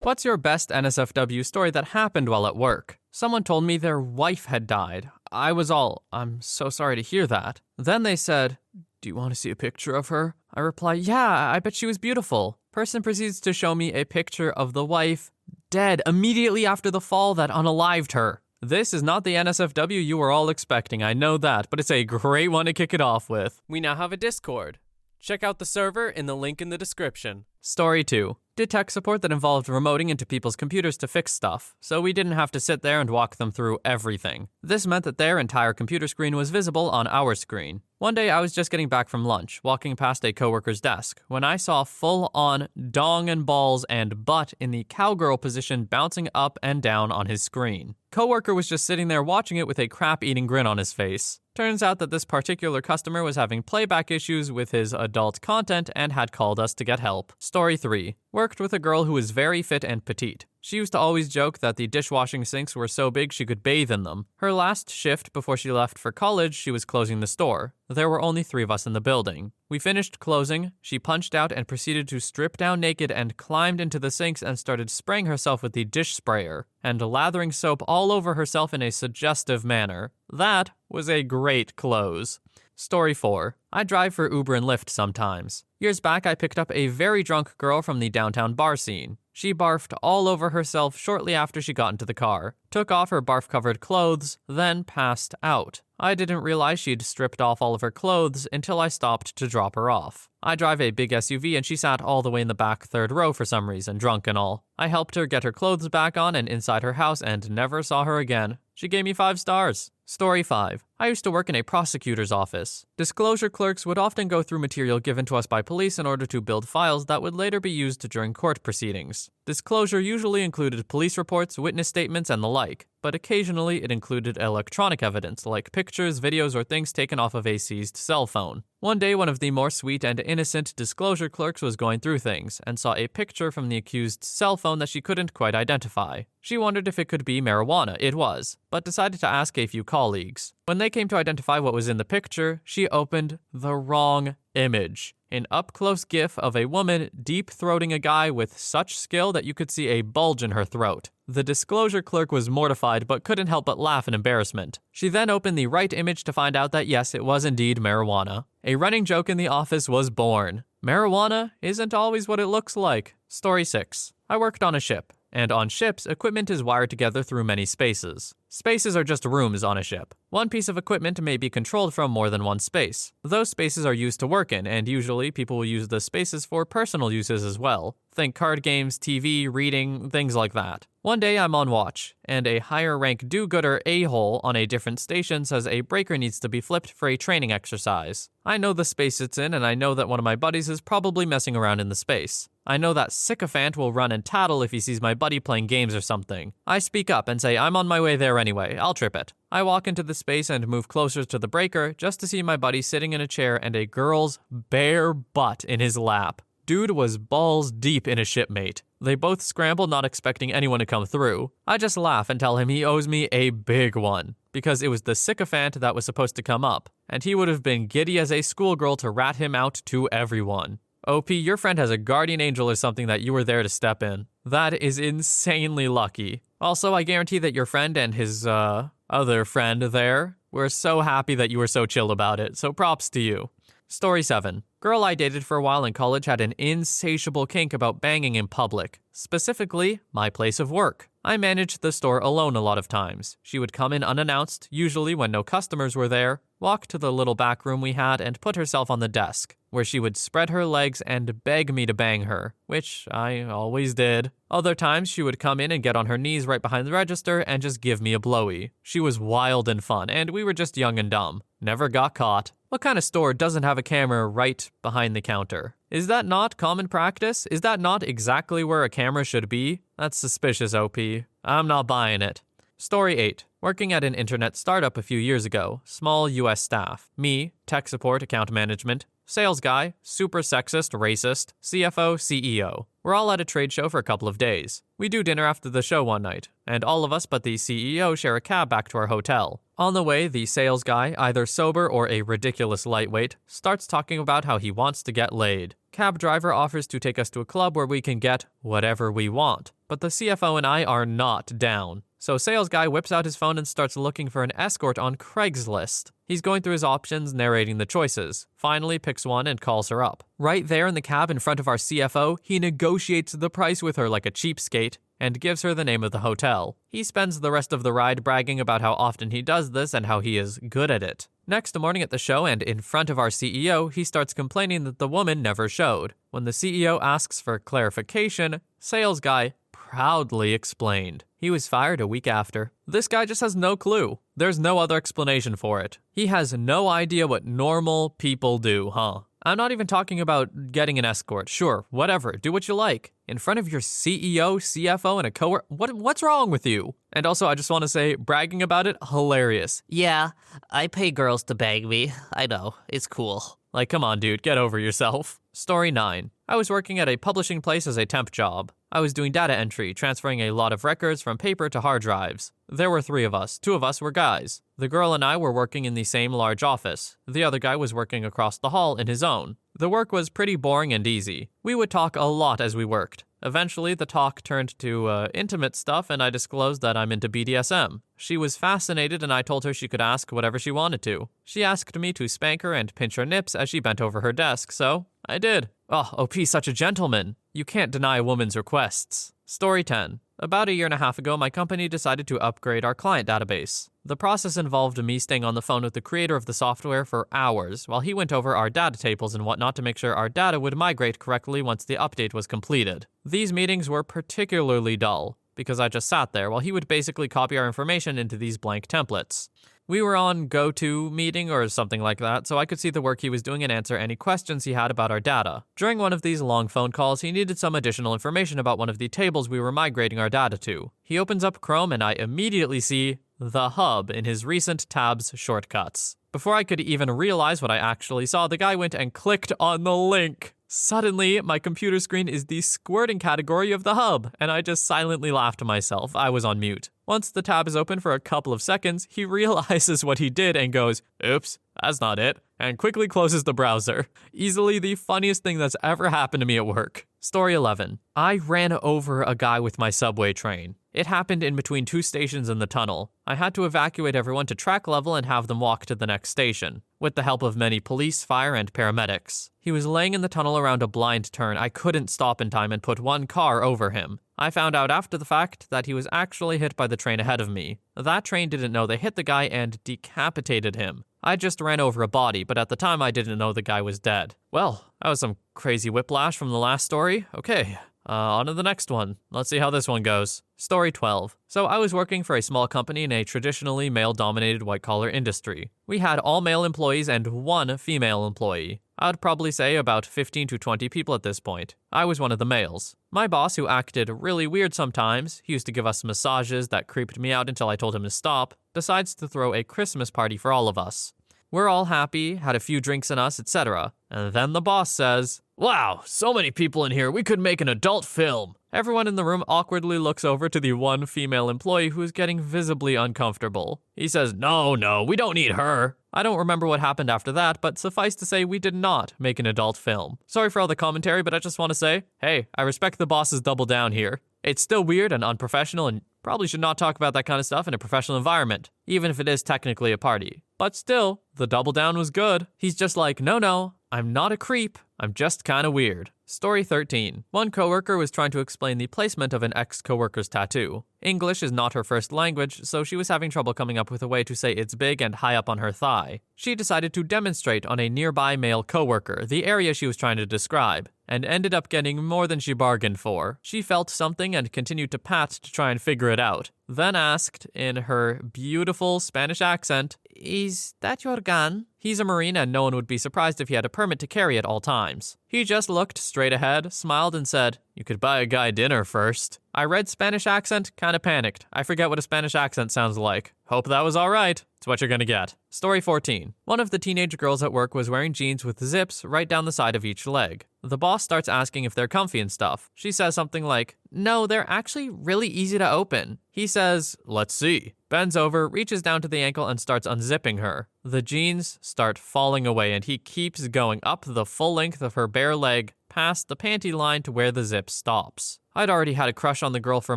What's your best NSFW story that happened while at work? Someone told me their wife had died. I'm so sorry to hear that. Then they said, do you want to see a picture of her? I reply, yeah, I bet she was beautiful. Person proceeds to show me a picture of the wife dead immediately after the fall that unalived her. This is not the NSFW you were all expecting, I know that, but it's a great one to kick it off with. We now have a Discord. Check out the server in the link in the description. Story 2. Did tech support that involved remoting into people's computers to fix stuff, so we didn't have to sit there and walk them through everything. This meant that their entire computer screen was visible on our screen. One day I was just getting back from lunch, walking past a coworker's desk, when I saw full-on dong and balls and butt in the cowgirl position bouncing up and down on his screen. Coworker was just sitting there watching it with a crap-eating grin on his face. Turns out that this particular customer was having playback issues with his adult content and had called us to get help. Story 3. Worked with a girl who was very fit and petite. She used to always joke that the dishwashing sinks were so big she could bathe in them. Her last shift before she left for college, she was closing the store. There were only 3 of us in the building. We finished closing, she punched out and proceeded to strip down naked and climbed into the sinks and started spraying herself with the dish sprayer and lathering soap all over herself in a suggestive manner. That was a great close. Story 4. I drive for Uber and Lyft sometimes. Years back, I picked up a very drunk girl from the downtown bar scene. She barfed all over herself shortly after she got into the car, took off her barf-covered clothes, then passed out. I didn't realize she'd stripped off all of her clothes until I stopped to drop her off. I drive a big SUV and she sat all the way in the back 3rd row for some reason, drunk and all. I helped her get her clothes back on and inside her house and never saw her again. She gave me 5 stars. Story 5. I used to work in a prosecutor's office. Disclosure clerks would often go through material given to us by police in order to build files that would later be used during court proceedings. Disclosure usually included police reports, witness statements, and the like, but occasionally it included electronic evidence like pictures, videos, or things taken off of a seized cell phone. One day, one of the more sweet and innocent disclosure clerks was going through things and saw a picture from the accused's cell phone that she couldn't quite identify. She wondered if it could be marijuana. It was, but decided to ask a few colleagues. When they came to identify what was in the picture, she opened the wrong image. An up-close gif of a woman deep-throating a guy with such skill that you could see a bulge in her throat. The disclosure clerk was mortified but couldn't help but laugh in embarrassment. She then opened the right image to find out that yes, it was indeed marijuana. A running joke in the office was born. Marijuana isn't always what it looks like. Story 6. I worked on a ship. And on ships, equipment is wired together through many spaces. Spaces are just rooms on a ship. One piece of equipment may be controlled from more than one space. Those spaces are used to work in, and usually people will use the spaces for personal uses as well. Think card games, TV, reading, things like that. One day I'm on watch, and a higher rank do-gooder a-hole on a different station says a breaker needs to be flipped for a training exercise. I know the space it's in, and I know that one of my buddies is probably messing around in the space. I know that sycophant will run and tattle if he sees my buddy playing games or something. I speak up and say I'm on my way there anyway, I'll trip it. I walk into the space and move closer to the breaker just to see my buddy sitting in a chair and a girl's bare butt in his lap. Dude was balls deep in a shipmate. They both scramble, not expecting anyone to come through. I just laugh and tell him he owes me a big one, because it was the sycophant that was supposed to come up, and he would have been giddy as a schoolgirl to rat him out to everyone. OP, your friend has a guardian angel or something that you were there to step in. That is insanely lucky. Also, I guarantee that your friend and his, other friend there were so happy that you were so chill about it, so props to you. Story 7. Girl I dated for a while in college had an insatiable kink about banging in public. Specifically, my place of work. I managed the store alone a lot of times. She would come in unannounced, usually when no customers were there, walk to the little back room we had and put herself on the desk, where she would spread her legs and beg me to bang her, which I always did. Other times she would come in and get on her knees right behind the register and just give me a blowy. She was wild and fun, and we were just young and dumb. Never got caught. What kind of store doesn't have a camera right behind the counter? Is that not common practice? Is that not exactly where a camera should be? That's suspicious, OP. I'm not buying it. Story 8. Working at an internet startup a few years ago. Small US staff. Me, tech support, account management. Sales guy, super sexist, racist. CFO, CEO. We're all at a trade show for a couple of days. We do dinner after the show one night, and all of us but the CEO share a cab back to our hotel. On the way, the sales guy, either sober or a ridiculous lightweight, starts talking about how he wants to get laid. Cab driver offers to take us to a club where we can get whatever we want, but the CFO and I are not down. So sales guy whips out his phone and starts looking for an escort on Craigslist. He's going through his options, narrating the choices. Finally picks one and calls her up. Right there in the cab in front of our CFO, he negotiates the price with her like a cheapskate and gives her the name of the hotel. He spends the rest of the ride bragging about how often he does this and how he is good at it. Next morning at the show and in front of our CEO, he starts complaining that the woman never showed. When the CEO asks for clarification, sales guy proudly explained. He was fired a week after. This guy just has no clue. There's no other explanation for it. He has no idea what normal people do, huh? I'm not even talking about getting an escort. Sure, whatever, do what you like. In front of your CEO, CFO, and a coworker, what's wrong with you? And also, I just want to say, bragging about it, hilarious. Yeah, I pay girls to bang me. I know, it's cool. Like, come on, dude, get over yourself. Story 9. I was working at a publishing place as a temp job. I was doing data entry, transferring a lot of records from paper to hard drives. There were 3 of us. 2 of us were guys. The girl and I were working in the same large office. The other guy was working across the hall in his own. The work was pretty boring and easy. We would talk a lot as we worked. Eventually, the talk turned to intimate stuff, and I disclosed that I'm into BDSM. She was fascinated, and I told her she could ask whatever she wanted to. She asked me to spank her and pinch her nips as she bent over her desk, so I did. Oh, OP's such a gentleman. You can't deny a woman's requests. Story 10. About a year and a half ago, my company decided to upgrade our client database. The process involved me staying on the phone with the creator of the software for hours while he went over our data tables and whatnot to make sure our data would migrate correctly once the update was completed. These meetings were particularly dull because I just sat there while he would basically copy our information into these blank templates. We were on go-to meeting or something like that, so I could see the work he was doing and answer any questions he had about our data. During one of these long phone calls, he needed some additional information about one of the tables we were migrating our data to. He opens up Chrome and I immediately see the hub in his recent tabs shortcuts. Before I could even realize what I actually saw, the guy went and clicked on the link. Suddenly, my computer screen is the squirting category of the hub, and I just silently laughed to myself. I was on mute. Once the tab is open for a couple of seconds, he realizes what he did and goes, "Oops, that's not it," and quickly closes the browser. Easily the funniest thing that's ever happened to me at work. Story 11. I ran over a guy with my subway train. It happened in between 2 stations in the tunnel. I had to evacuate everyone to track level and have them walk to the next station, with the help of many police, fire, and paramedics. He was laying in the tunnel around a blind turn. I couldn't stop in time and put 1 car over him. I found out after the fact that he was actually hit by the train ahead of me. That train didn't know they hit the guy and decapitated him. I just ran over a body, but at the time I didn't know the guy was dead. Well, that was some crazy whiplash from the last story. Okay. On to the next one. Let's see how this one goes. Story 12. So I was working for a small company in a traditionally male-dominated white-collar industry. We had all male employees and 1 female employee. I'd probably say about 15 to 20 people at this point. I was one of the males. My boss, who acted really weird sometimes, he used to give us massages that creeped me out until I told him to stop, decides to throw a Christmas party for all of us. We're all happy, had a few drinks in us, etc. And then the boss says, "Wow, so many people in here, we could make an adult film." Everyone in the room awkwardly looks over to the 1 female employee who is getting visibly uncomfortable. He says, No, we don't need her." I don't remember what happened after that, but suffice to say we did not make an adult film. Sorry for all the commentary, but I just want to say, hey, I respect the boss's double down here. It's still weird and unprofessional and probably should not talk about that kind of stuff in a professional environment, even if it is technically a party. But still, the double down was good. He's just like, no, I'm not a creep. I'm just kind of weird. Story 13. One coworker was trying to explain the placement of an ex-coworker's tattoo. English is not her first language, so she was having trouble coming up with a way to say it's big and high up on her thigh. She decided to demonstrate on a nearby male coworker the area she was trying to describe, and ended up getting more than she bargained for. She felt something and continued to pat to try and figure it out. Then asked, in her beautiful Spanish accent, Is that your gun? He's a Marine and no one would be surprised if he had a permit to carry at all times. He just looked straight ahead, smiled and said, "You could buy a guy dinner first." I read Spanish accent, kinda panicked. I forget what a Spanish accent sounds like. Hope that was alright. It's what you're gonna get. Story 14. One of the teenage girls at work was wearing jeans with zips right down the side of each leg. The boss starts asking if they're comfy and stuff. She says something like, "No, they're actually really easy to open." He says, "Let's see." Bends over, reaches down to the ankle and starts unzipping her. The jeans start falling away and he keeps going up the full length of her bare leg, past the panty line to where the zip stops. I'd already had a crush on the girl for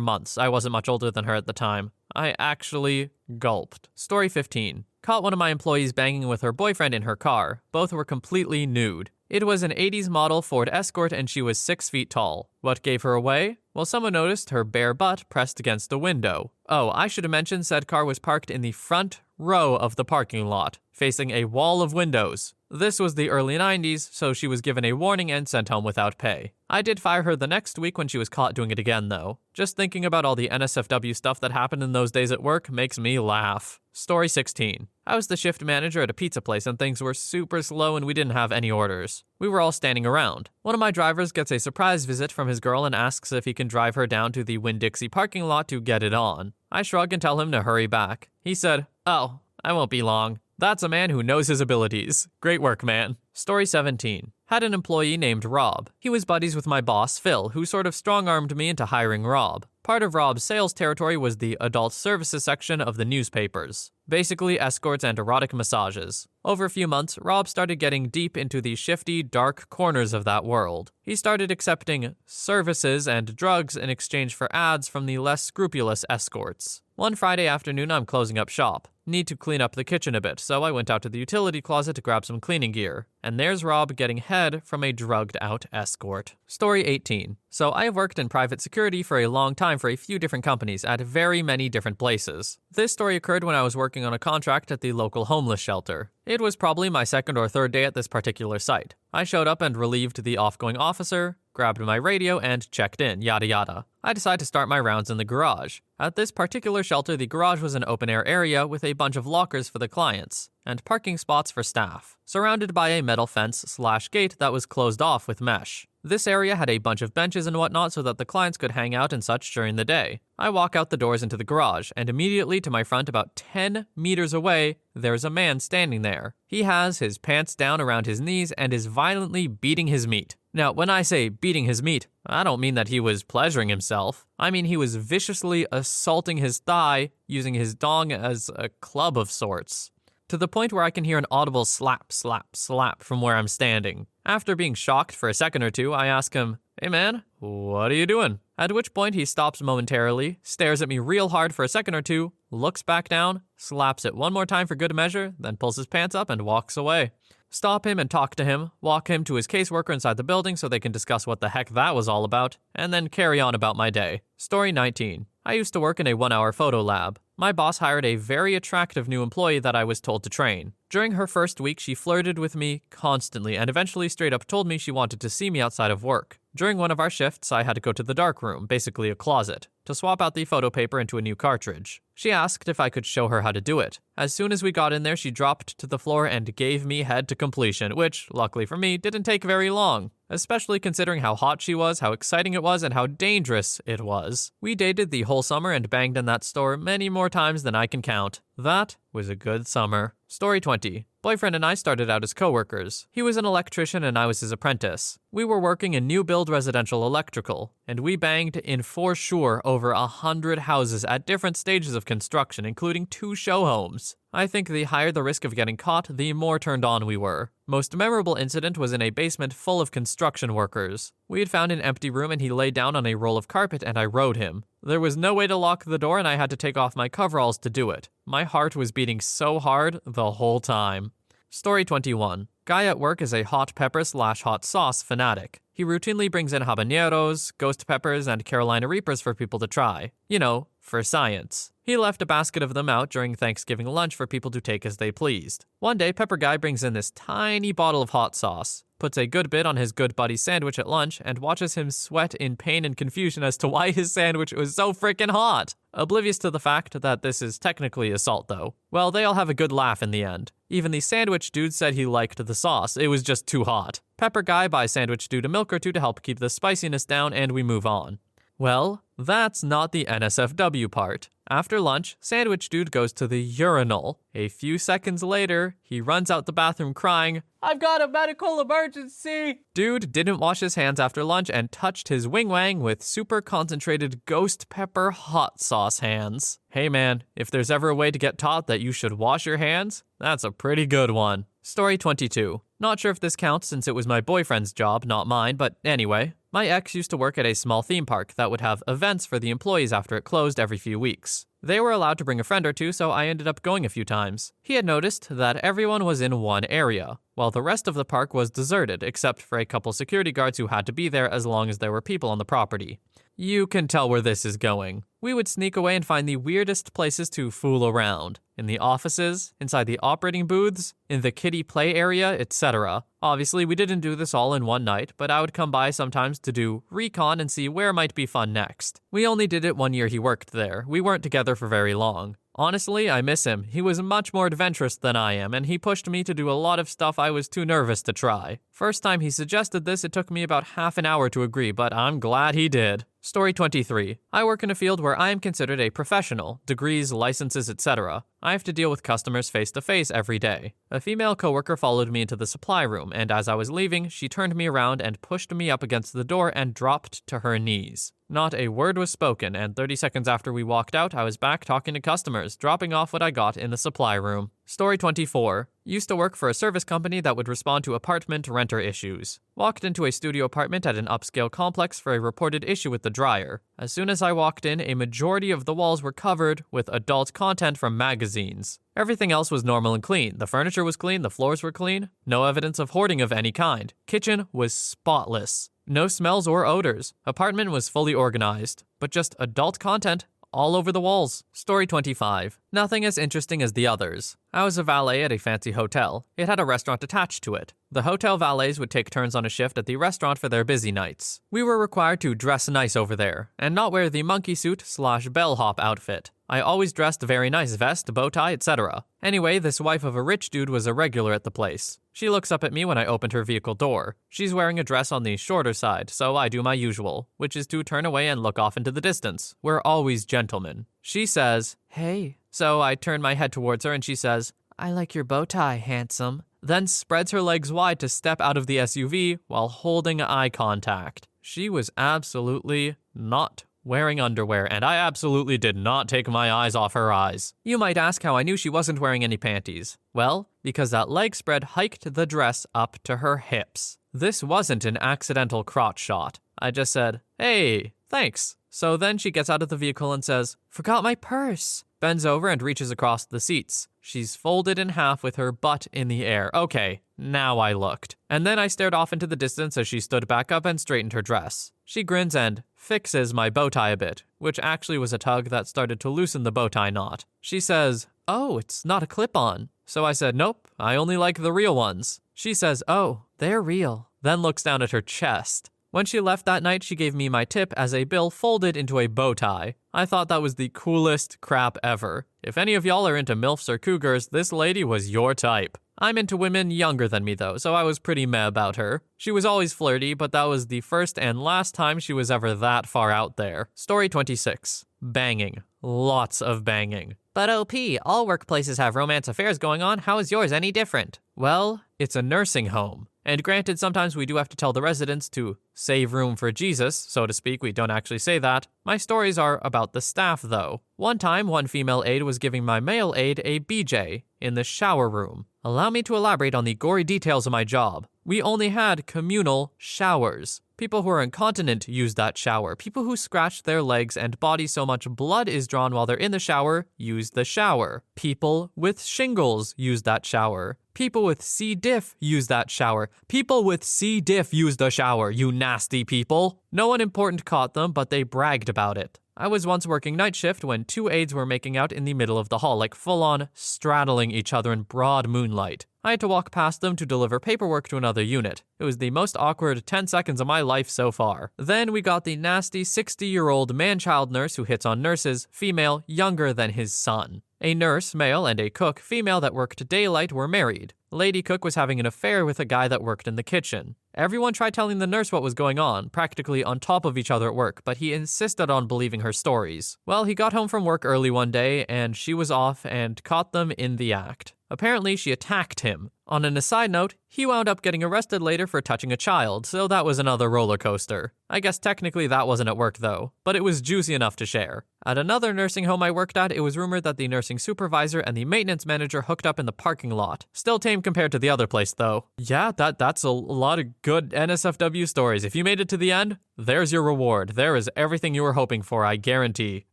months. I wasn't much older than her at the time. I actually gulped. Story 15. Caught one of my employees banging with her boyfriend in her car. Both were completely nude. It was an 80s model Ford Escort and she was 6 feet tall. What gave her away? Well, someone noticed her bare butt pressed against the window. Oh, I should have mentioned said car was parked in the front row of the parking lot, facing a wall of windows. This was the early 90s, so she was given a warning and sent home without pay. I did fire her the next week when she was caught doing it again, though. Just thinking about all the NSFW stuff that happened in those days at work makes me laugh. Story 16. I was the shift manager at a pizza place and things were super slow and we didn't have any orders. We were all standing around. One of my drivers gets a surprise visit from his girl and asks if he can drive her down to the Winn-Dixie parking lot to get it on. I shrug and tell him to hurry back. He said, "Oh, I won't be long." That's a man who knows his abilities. Great work, man. Story 17. Had an employee named Rob. He was buddies with my boss, Phil, who sort of strong-armed me into hiring Rob. Part of Rob's sales territory was the adult services section of the newspapers. Basically escorts and erotic massages. Over a few months, Rob started getting deep into the shifty, dark corners of that world. He started accepting services and drugs in exchange for ads from the less scrupulous escorts. One Friday afternoon, I'm closing up shop. Need to clean up the kitchen a bit, so I went out to the utility closet to grab some cleaning gear. And there's Rob getting head from a drugged-out escort. Story 18. So I have worked in private security for a long time for a few different companies at very many different places. This story occurred when I was working on a contract at the local homeless shelter. It was probably my second or third day at this particular site. I showed up and relieved the off-going officer, grabbed my radio, and checked in, yada yada. I decided to start my rounds in the garage. At this particular shelter, the garage was an open-air area with a bunch of lockers for the clients and parking spots for staff, surrounded by a metal fence/gate that was closed off with mesh. This area had a bunch of benches and whatnot so that the clients could hang out and such during the day. I walk out the doors into the garage, and immediately to my front, about 10 meters away, there's a man standing there. He has his pants down around his knees and is violently beating his meat. Now, when I say beating his meat, I don't mean that he was pleasuring himself. I mean he was viciously assaulting his thigh, using his dong as a club of sorts. To the point where I can hear an audible slap, slap, slap from where I'm standing. After being shocked for a second or two, I ask him, "Hey man, what are you doing?" At which point he stops momentarily, stares at me real hard for a second or two, looks back down, slaps it one more time for good measure, then pulls his pants up and walks away. Stop him and talk to him, walk him to his caseworker inside the building so they can discuss what the heck that was all about, and then carry on about my day. Story 19. I used to work in a 1-hour photo lab. My boss hired a very attractive new employee that I was told to train. During her first week, she flirted with me constantly and eventually straight up told me she wanted to see me outside of work. During one of our shifts, I had to go to the dark room, basically a closet, to swap out the photo paper into a new cartridge. She asked if I could show her how to do it. As soon as we got in there, she dropped to the floor and gave me head to completion, which, luckily for me, didn't take very long. Especially considering how hot she was, how exciting it was, and how dangerous it was. We dated the whole summer and banged in that store many more times than I can count. That was a good summer. Story 20. Boyfriend and I started out as co-workers. He was an electrician and I was his apprentice. We were working in new build residential electrical, and we banged in for sure over 100 houses at different stages of construction, including 2 show homes. I think the higher the risk of getting caught, the more turned on we were. Most memorable incident was in a basement full of construction workers. We had found an empty room and he lay down on a roll of carpet and I rode him. There was no way to lock the door and I had to take off my coveralls to do it. My heart was beating so hard the whole time. Story 21. Guy at work is a hot pepper/hot sauce fanatic. He routinely brings in habaneros, ghost peppers, and Carolina Reapers for people to try. You know, for science. He left a basket of them out during Thanksgiving lunch for people to take as they pleased. One day, Pepper Guy brings in this tiny bottle of hot sauce, puts a good bit on his good buddy's sandwich at lunch and watches him sweat in pain and confusion as to why his sandwich was so freaking hot. Oblivious to the fact that this is technically assault, though. Well, they all have a good laugh in the end. Even the sandwich dude said he liked the sauce. It was just too hot. Pepper guy buys sandwich dude a milk or two to help keep the spiciness down, and we move on. Well, that's not the NSFW part. After lunch, Sandwich Dude goes to the urinal. A few seconds later, he runs out the bathroom crying, "I've got a medical emergency!" Dude didn't wash his hands after lunch and touched his wing-wang with super concentrated ghost pepper hot sauce hands. Hey man, if there's ever a way to get taught that you should wash your hands, that's a pretty good one. Story 22. Not sure if this counts since it was my boyfriend's job, not mine, but anyway. My ex used to work at a small theme park that would have events for the employees after it closed every few weeks. They were allowed to bring a friend or two, so I ended up going a few times. He had noticed that everyone was in one area, while the rest of the park was deserted, except for a couple security guards who had to be there as long as there were people on the property. You can tell where this is going. We would sneak away and find the weirdest places to fool around. In the offices, inside the operating booths, in the kiddie play area, etc. Obviously, we didn't do this all in one night, but I would come by sometimes to do recon and see where might be fun next. We only did it 1 year he worked there. We weren't together for very long. Honestly, I miss him. He was much more adventurous than I am, and he pushed me to do a lot of stuff I was too nervous to try. First time he suggested this, it took me about half an hour to agree, but I'm glad he did. Story 23. I work in a field where I am considered a professional, degrees, licenses, etc. I have to deal with customers face to face every day. A female coworker followed me into the supply room, and as I was leaving, she turned me around and pushed me up against the door and dropped to her knees. Not a word was spoken, and 30 seconds after we walked out, I was back talking to customers, dropping off what I got in the supply room. Story 24. Used to work for a service company that would respond to apartment renter issues. Walked into a studio apartment at an upscale complex for a reported issue with the dryer. As soon as I walked in, a majority of the walls were covered with adult content from magazines. Everything else was normal and clean. The furniture was clean, the floors were clean. No evidence of hoarding of any kind. Kitchen was spotless. No smells or odors. Apartment was fully organized, but just adult content all over the walls. Story 25. Nothing as interesting as the others. I was a valet at a fancy hotel. It had a restaurant attached to it. The hotel valets would take turns on a shift at the restaurant for their busy nights. We were required to dress nice over there, and not wear the monkey suit/bellhop outfit. I always dressed very nice, vest, bow tie, etc. Anyway, this wife of a rich dude was a regular at the place. She looks up at me when I opened her vehicle door. She's wearing a dress on the shorter side, so I do my usual, which is to turn away and look off into the distance. We're always gentlemen. She says, "Hey." So I turn my head towards her and she says, "I like your bow tie, handsome." Then spreads her legs wide to step out of the SUV while holding eye contact. She was absolutely not wearing underwear, and I absolutely did not take my eyes off her eyes. You might ask how I knew she wasn't wearing any panties. Well, because that leg spread hiked the dress up to her hips. This wasn't an accidental crotch shot. I just said, "Hey, thanks." So then she gets out of the vehicle and says, "Forgot my purse." Bends over and reaches across the seats. She's folded in half with her butt in the air. Okay, now I looked. And then I stared off into the distance as she stood back up and straightened her dress. She grins and fixes my bow tie a bit, which actually was a tug that started to loosen the bow tie knot. She says, "Oh, it's not a clip-on." So I said, "Nope, I only like the real ones." She says, "Oh, they're real." Then looks down at her chest. When she left that night, she gave me my tip as a bill folded into a bow tie. I thought that was the coolest crap ever. If any of y'all are into MILFs or cougars, this lady was your type. I'm into women younger than me though, so I was pretty meh about her. She was always flirty, but that was the first and last time she was ever that far out there. Story 26. Banging. Lots of banging. But OP, all workplaces have romance affairs going on. How is yours any different? Well, it's a nursing home. And granted, sometimes we do have to tell the residents to save room for Jesus, so to speak. We don't actually say that. My stories are about the staff, though. One time, one female aide was giving my male aide a BJ in the shower room. Allow me to elaborate on the gory details of my job. We only had communal showers. People who are incontinent use that shower. People who scratch their legs and body so much blood is drawn while they're in the shower use the shower. People with shingles use that shower. People with C. diff use that shower. People with C. diff use the shower, you nasty people. No one important caught them, but they bragged about it. I was once working night shift when two aides were making out in the middle of the hall, like full-on straddling each other in broad moonlight. I had to walk past them to deliver paperwork to another unit. It was the most awkward 10 seconds of my life so far. Then we got the nasty 60-year-old man-child nurse who hits on nurses, female, younger than his son. A nurse, male, and a cook, female, that worked daylight were married. Lady cook was having an affair with a guy that worked in the kitchen. Everyone tried telling the nurse what was going on, practically on top of each other at work, but he insisted on believing her stories. Well, he got home from work early one day, and she was off and caught them in the act. Apparently, she attacked him. On an aside note, he wound up getting arrested later for touching a child, so that was another roller coaster. I guess technically that wasn't at work though, but it was juicy enough to share. At another nursing home I worked at, it was rumored that the nursing supervisor and the maintenance manager hooked up in the parking lot. Still tame compared to the other place though. Yeah, that's a lot of good NSFW stories. If you made it to the end, there's your reward. There is everything you were hoping for, I guarantee.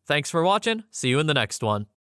Thanks for watching. See you in the next one.